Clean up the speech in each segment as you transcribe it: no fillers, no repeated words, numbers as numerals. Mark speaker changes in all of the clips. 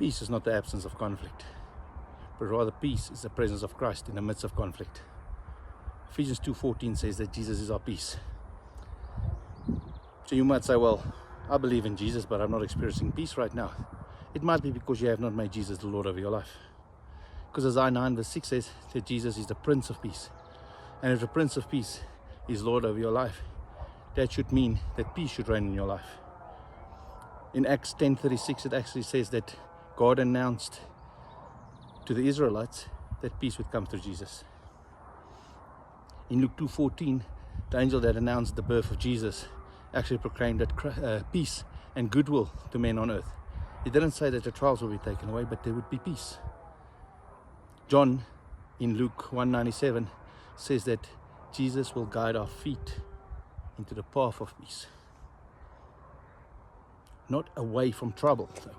Speaker 1: Peace is not the absence of conflict, but rather peace is the presence of Christ in the midst of conflict. Ephesians 2:14 says that Jesus is our peace. So you might say, well, I believe in Jesus, but I'm not experiencing peace right now. It might be because you have not made Jesus the Lord of your life. Because Isaiah 9:6 says that Jesus is the Prince of Peace. And if the Prince of Peace is Lord of your life, that should mean that peace should reign in your life. In Acts 10:36, it actually says that God announced to the Israelites that peace would come through Jesus. In Luke 2:14, the angel that announced the birth of Jesus actually proclaimed that peace and goodwill to men on earth. It didn't say that the trials will be taken away, but there would be peace. John, in Luke 1:97, says that Jesus will guide our feet into the path of peace. Not away from trouble, though.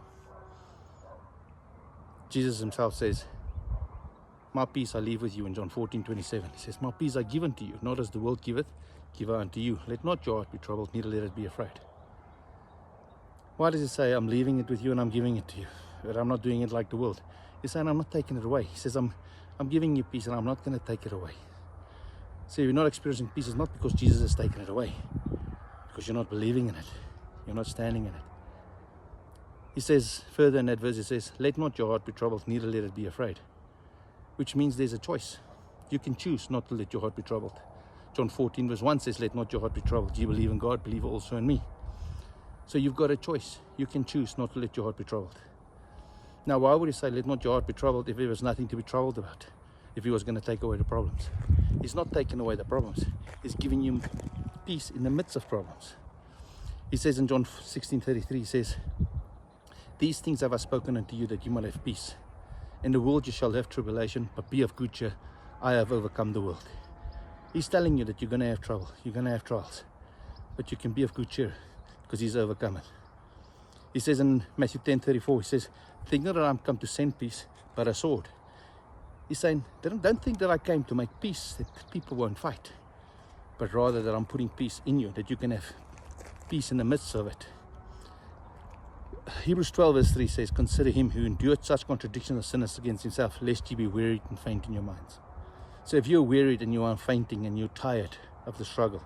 Speaker 1: Jesus himself says, my peace I leave with you in John 14:27. He says, my peace I give unto you, not as the world giveth, give I unto you. Let not your heart be troubled, neither let it be afraid. Why does he say, I'm leaving it with you and I'm giving it to you, but I'm not doing it like the world? He's saying, I'm not taking it away. He says, I'm giving you peace and I'm not going to take it away. So if you're not experiencing peace, it's not because Jesus has taken it away, because you're not believing in it. You're not standing in it. He says further in that verse, he says, let not your heart be troubled, neither let it be afraid. Which means there's a choice. You can choose not to let your heart be troubled. John 14:1 says, let not your heart be troubled. You believe in God, believe also in me. So you've got a choice. You can choose not to let your heart be troubled. Now, why would he say, let not your heart be troubled, if there was nothing to be troubled about? If he was going to take away the problems. He's not taking away the problems. He's giving you peace in the midst of problems. He says in John 16:33, he says, these things have I spoken unto you, that you might have peace. In the world you shall have tribulation, but be of good cheer. I have overcome the world. He's telling you that you're going to have trouble. You're going to have trials. But you can be of good cheer because he's overcome it. He says in Matthew 10:34, he says, think not that I'm come to send peace, but a sword. He's saying, don't think that I came to make peace, that people won't fight, but rather that I'm putting peace in you, that you can have peace in the midst of it. Hebrews 12:3 says, consider him who endured such contradictions of sinners against himself, lest ye be wearied and faint in your minds. So if you're wearied and you are fainting and you're tired of the struggle,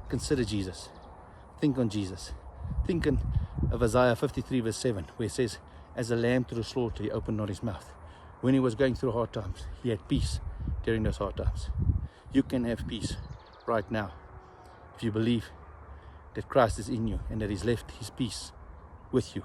Speaker 1: consider Jesus. Think on Jesus. Think of Isaiah 53:7, where it says, as a lamb to the slaughter, he opened not his mouth. When he was going through hard times, he had peace during those hard times. You can have peace right now if you believe that Christ is in you and that he's left his peace with you.